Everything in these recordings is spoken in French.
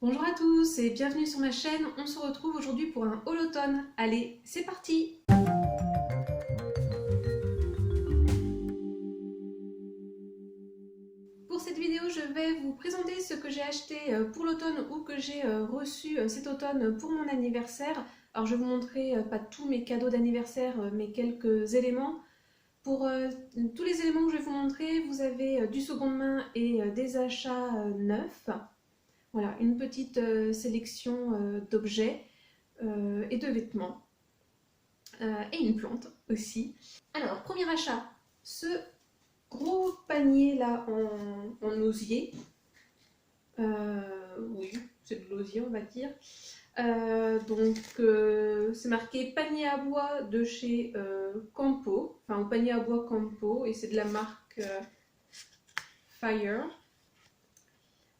Bonjour à tous et bienvenue sur ma chaîne. On se retrouve aujourd'hui pour un haul automne. Allez, c'est parti! Pour cette vidéo, je vais vous présenter ce que j'ai acheté pour l'automne ou que j'ai reçu cet automne pour mon anniversaire. Alors je vais vous montrer pas tous mes cadeaux d'anniversaire, mais quelques éléments. Pour tous les éléments que je vais vous montrer, vous avez du seconde main et des achats neufs. Voilà, une petite sélection d'objets et de vêtements. Et une plante aussi. Alors, premier achat, ce gros panier là en osier. Oui, c'est de l'osier on va dire. C'est marqué panier à bois de chez Campo, enfin au panier à bois Campo, et c'est de la marque Fire.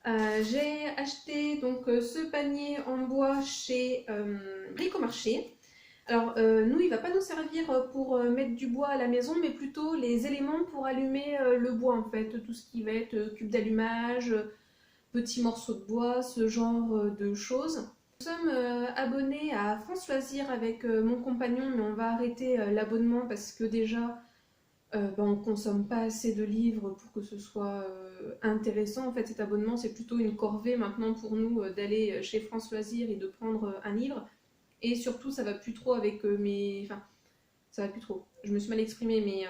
J'ai acheté donc ce panier en bois chez Bricomarché. Alors nous, il va pas nous servir pour mettre du bois à la maison, mais plutôt les éléments pour allumer le bois en fait, tout ce qui va être cube d'allumage, petits morceaux de bois, ce genre de choses. Nous sommes abonnés à France Loisirs avec mon compagnon, mais on va arrêter l'abonnement parce que déjà on ne consomme pas assez de livres pour que ce soit intéressant. En fait, cet abonnement, c'est plutôt une corvée maintenant pour nous d'aller chez France Loisirs et de prendre un livre. Et surtout, ça va plus trop avec mes... Enfin, ça va plus trop. Je me suis mal exprimée, mais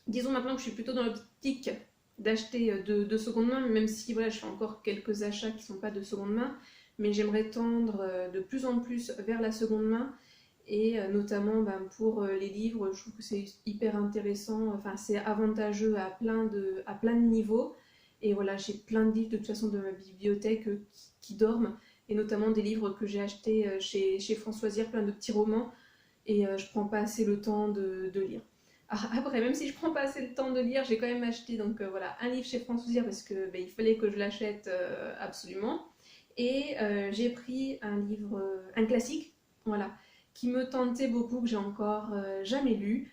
disons maintenant que je suis plutôt dans l'optique d'acheter de seconde main, même si voilà, je fais encore quelques achats qui ne sont pas de seconde main. Mais j'aimerais tendre de plus en plus vers la seconde main. Et notamment pour les livres, je trouve que c'est hyper intéressant, enfin c'est avantageux à plein de niveaux. Et voilà, j'ai plein de livres de toute façon de ma bibliothèque qui dorment, et notamment des livres que j'ai achetés chez France Loisirs, plein de petits romans, et je prends pas assez le temps de lire. Alors après, même si je prends pas assez le temps de lire, j'ai quand même acheté donc voilà, un livre chez France Loisirs parce que il fallait que je l'achète absolument. Et j'ai pris un livre, un classique, voilà, qui me tentait beaucoup, que j'ai encore jamais lu.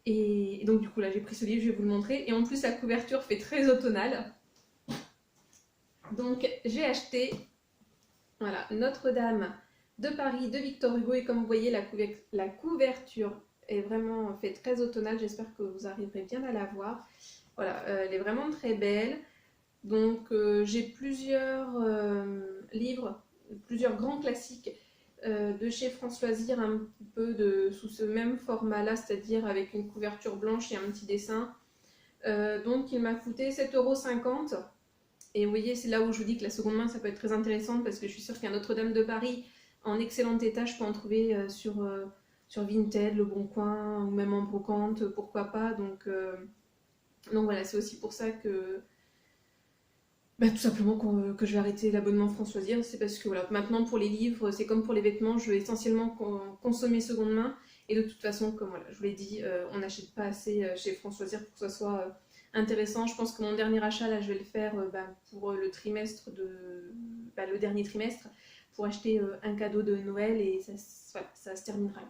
Et donc du coup là j'ai pris ce livre, je vais vous le montrer. Et en plus la couverture fait très automnale. Donc j'ai acheté voilà, Notre-Dame de Paris de Victor Hugo. Et comme vous voyez la couverture est vraiment fait très automnale. J'espère que vous arriverez bien à la voir. Voilà, elle est vraiment très belle. Donc j'ai plusieurs livres, plusieurs grands classiques de chez France Loisirs, un petit peu sous ce même format-là, c'est-à-dire avec une couverture blanche et un petit dessin. Donc il m'a coûté 7,50 €. Et vous voyez, c'est là où je vous dis que la seconde main, ça peut être très intéressante parce que je suis sûre qu'il y a Notre-Dame de Paris en excellent état. Je peux en trouver sur Vinted, Le Bon Coin ou même en brocante, pourquoi pas. Donc voilà, c'est aussi pour ça que tout simplement que je vais arrêter l'abonnement France Loisirs. C'est parce que voilà, maintenant pour les livres, c'est comme pour les vêtements, je vais essentiellement consommer seconde main. Et de toute façon, comme voilà, je vous l'ai dit, on n'achète pas assez chez France Loisirs pour que ça soit intéressant. Je pense que mon dernier achat, là, je vais le faire pour le trimestre le dernier trimestre, pour acheter un cadeau de Noël, et voilà, ça se terminera.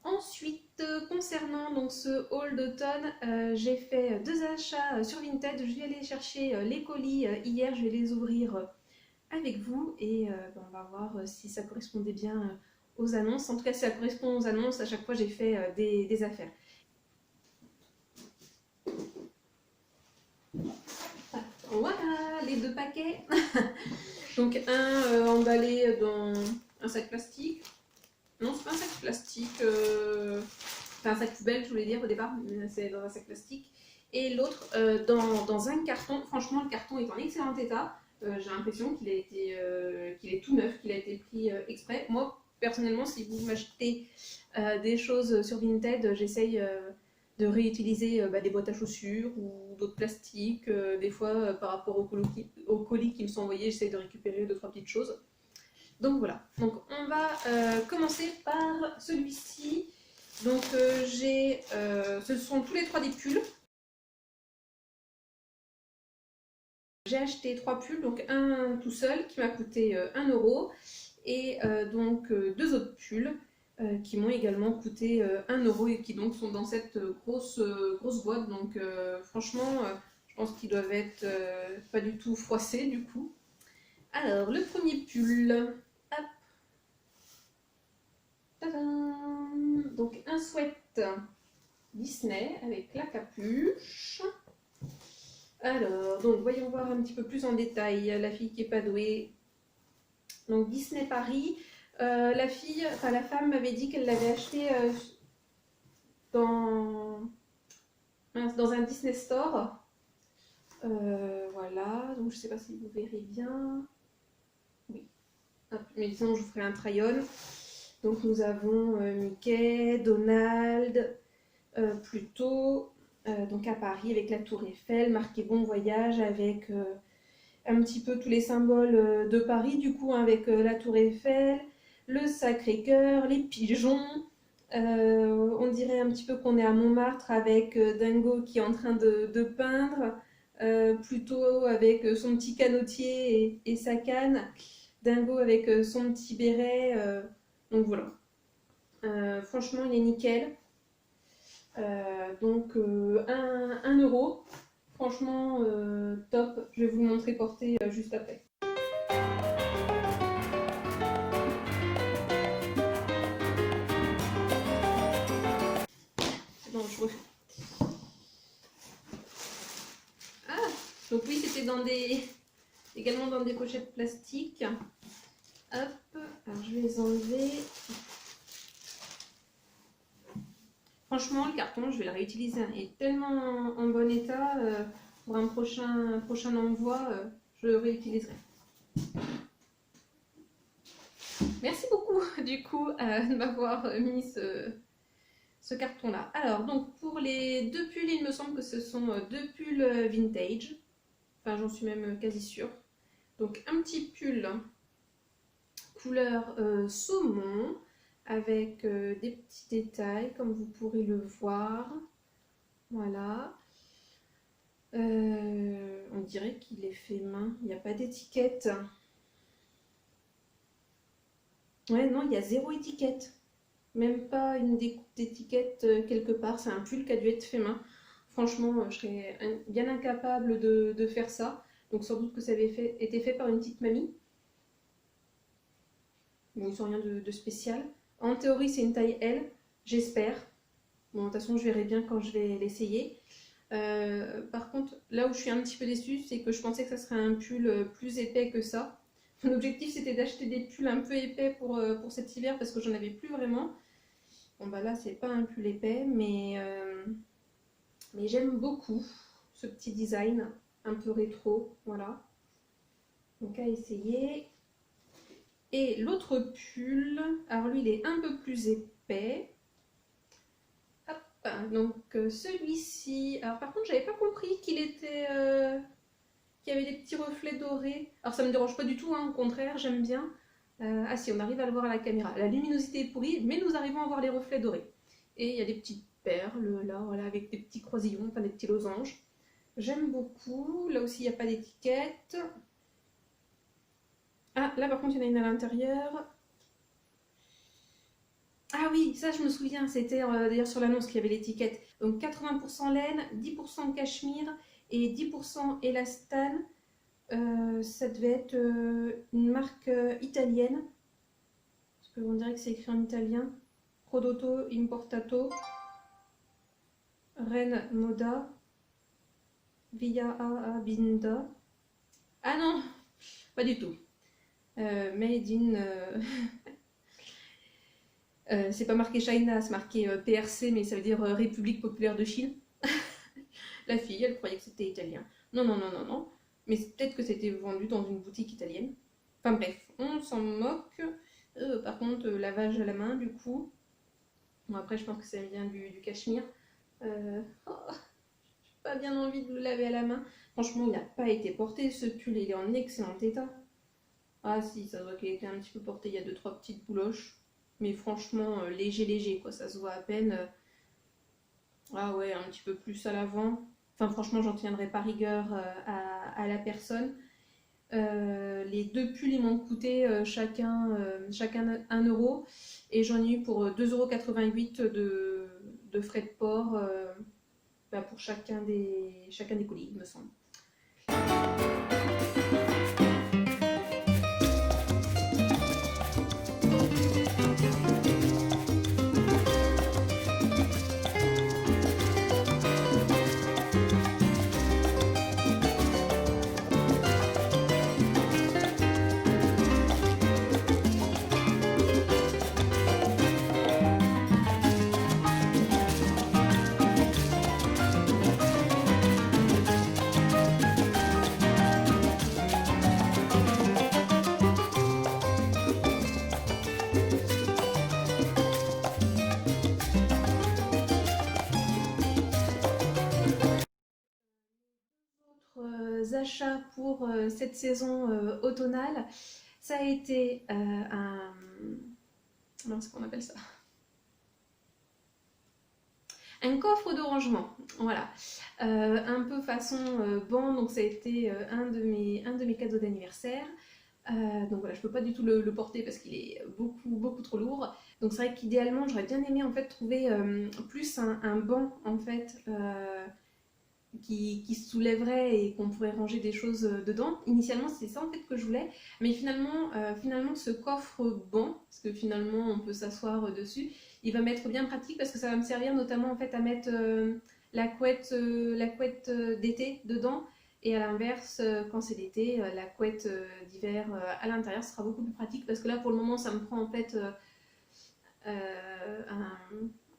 Ensuite, concernant donc ce haul d'automne, j'ai fait deux achats sur Vinted. Je vais aller chercher les colis hier, je vais les ouvrir avec vous, et on va voir si ça correspondait bien aux annonces. En tout cas, si ça correspond aux annonces, à chaque fois j'ai fait des affaires. Voilà les deux paquets. Donc un emballé dans un sac plastique. Non, c'est pas un sac plastique. Enfin, un sac poubelle, je voulais dire au départ, mais c'est dans un sac plastique. Et l'autre dans un carton. Franchement, le carton est en excellent état. J'ai l'impression qu'il est tout neuf, qu'il a été pris exprès. Moi, personnellement, si vous m'achetez des choses sur Vinted, j'essaye de réutiliser des boîtes à chaussures ou d'autres plastiques. Des fois, par rapport aux colis qui me sont envoyés, j'essaye de récupérer 2-3 petites choses. Donc voilà, donc on va commencer par celui-ci. Donc ce sont tous les trois des pulls. J'ai acheté 3 pulls, donc un tout seul qui m'a coûté 1 € et donc deux autres pulls qui m'ont également coûté 1 € et qui donc sont dans cette grosse boîte. Donc franchement, je pense qu'ils doivent être pas du tout froissés du coup. Alors, le premier pull. Hop. Tadam. Donc, un sweat Disney avec la capuche. Alors, donc, voyons voir un petit peu plus en détail la fille qui n'est pas douée. Donc, Disney Paris. La femme m'avait dit qu'elle l'avait acheté dans un Disney Store. Voilà, donc je ne sais pas si vous verrez bien. Oui, hop, mais sinon je vous ferai un try-on. Donc nous avons Mickey, Donald, Pluto, donc à Paris avec la Tour Eiffel, marqué Bon Voyage avec un petit peu tous les symboles de Paris, du coup, hein, avec la Tour Eiffel, le Sacré-Cœur, les pigeons. On dirait un petit peu qu'on est à Montmartre avec Dingo qui est en train de peindre, Pluto avec son petit canotier et sa canne, Dingo avec son petit béret. Donc voilà. Franchement, il est nickel. Donc 1 euro. Franchement, top. Je vais vous le montrer porté juste après. Bon, je refais. Ah, donc oui, c'était également dans des pochettes plastiques. Hop, alors je vais les enlever. Franchement, le carton, je vais le réutiliser. Il est tellement en bon état. Pour un prochain envoi, je le réutiliserai. Merci beaucoup, du coup, de m'avoir mis ce carton-là. Alors, donc, pour les 2 pulls, il me semble que ce sont 2 pulls vintage. Enfin, j'en suis même quasi sûre. Donc, un petit pull couleur saumon avec des petits détails, comme vous pourrez le voir. Voilà. On dirait qu'il est fait main. Il n'y a pas d'étiquette. Ouais, non, il y a 0 étiquette. Même pas une découpe d'étiquette quelque part. C'est un pull qui a dû être fait main. Franchement, je serais bien incapable de faire ça. Donc sans doute que ça avait été fait par une petite mamie. Bon, ils sont rien de spécial. En théorie, c'est une taille L, j'espère. Bon, de toute façon, je verrai bien quand je vais l'essayer. Par contre, là où je suis un petit peu déçue, c'est que je pensais que ça serait un pull plus épais que ça. Mon objectif, c'était d'acheter des pulls un peu épais pour cet hiver parce que j'en avais plus vraiment. Bon, bah là, c'est pas un pull épais, mais j'aime beaucoup ce petit design un peu rétro. Voilà. Donc, à essayer. Et l'autre pull, alors lui, il est un peu plus épais. Hop, donc celui-ci. Alors, par contre, j'avais pas compris qu'il était. Qu'il y avait des petits reflets dorés. Alors, ça me dérange pas du tout, hein, au contraire, j'aime bien. Ah si, on arrive à le voir à la caméra. La luminosité est pourrie, mais nous arrivons à voir les reflets dorés. Et il y a des petites perles là, voilà, avec des petits croisillons, enfin des petits losanges. J'aime beaucoup. Là aussi, il n'y a pas d'étiquette. Ah, là par contre, il y en a une à l'intérieur. Ah oui, ça je me souviens, c'était d'ailleurs sur l'annonce qu'il y avait l'étiquette. Donc 80% laine, 10% cachemire et 10% élastane. Ça devait être une marque italienne. Parce qu'on dirait que c'est écrit en italien. Prodotto Importato. Ren Moda. Via A Binda. Ah non, pas du tout. Made in. C'est pas marqué China, c'est marqué PRC, mais ça veut dire République Populaire de Chine. La fille, elle croyait que c'était italien. Non, non, non, non, non. Mais peut-être que c'était vendu dans une boutique italienne. Enfin bref, on s'en moque. Par contre, lavage à la main, du coup. Bon, après, je pense que ça vient du cachemire. J'ai pas bien envie de le laver à la main. Franchement, il n'a pas été porté, ce pull, il est en excellent état. Ah si, ça doit qu'il ait été un petit peu porté, il y a 2-3 petites bouloches. Mais franchement, léger, quoi, ça se voit à peine. Ah ouais, un petit peu plus à l'avant. Enfin, franchement, j'en tiendrai pas rigueur à la personne. Les 2 pulls, ils m'ont coûté chacun 1 euro. Et j'en ai eu pour 2,88 € de frais de port pour chacun des colis, il me semble. achats pour cette saison automnale, ça a été comment est-ce qu'on appelle ça? Un coffre de rangement, voilà, un peu façon banc, donc ça a été un de mes cadeaux d'anniversaire. Donc voilà, je peux pas du tout le porter parce qu'il est beaucoup trop lourd. Donc c'est vrai qu'idéalement, j'aurais bien aimé en fait trouver plus un banc en fait qui se soulèverait et qu'on pourrait ranger des choses dedans. Initialement, c'est ça en fait que je voulais, mais finalement ce coffre-banc, parce que finalement on peut s'asseoir dessus, il va m'être bien pratique parce que ça va me servir notamment en fait à mettre la couette d'été dedans. Et à l'inverse, quand c'est l'été, la couette d'hiver à l'intérieur sera beaucoup plus pratique parce que là, pour le moment, ça me prend en fait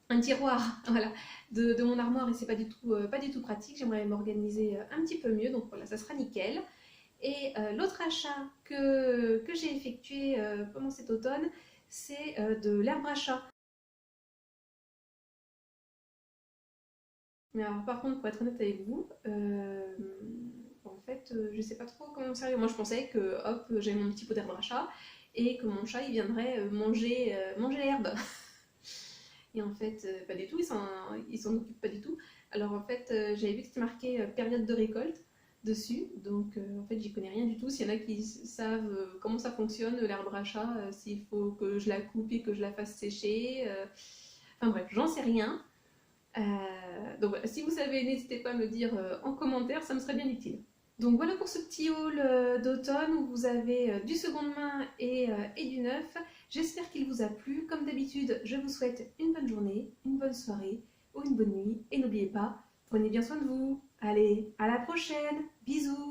un tiroir voilà, de mon armoire et c'est pas du tout pratique. J'aimerais m'organiser un petit peu mieux, donc voilà, ça sera nickel. Et l'autre achat que j'ai effectué pendant cet automne, c'est de l'herbe à chat. Mais alors, par contre, pour être honnête avec vous, en fait, je sais pas trop comment me servir. Moi, je pensais que, hop, j'avais mon petit pot d'herbe à chat et que mon chat, il viendrait manger l'herbe. Et en fait, pas du tout, il s'en occupe pas du tout. Alors en fait, j'avais vu que c'était marqué période de récolte dessus, donc en fait, j'y connais rien du tout. S'il y en a qui savent comment ça fonctionne, l'herbe à chat, s'il faut que je la coupe et que je la fasse sécher. Enfin bref, j'en sais rien. Donc voilà, si vous savez, n'hésitez pas à me dire en commentaire, ça me serait bien utile. Donc voilà pour ce petit haul d'automne où vous avez du seconde main et du neuf. J'espère qu'il vous a plu. Comme d'habitude, je vous souhaite une bonne journée, une bonne soirée ou une bonne nuit. Et n'oubliez pas, prenez bien soin de vous. Allez, à la prochaine. Bisous.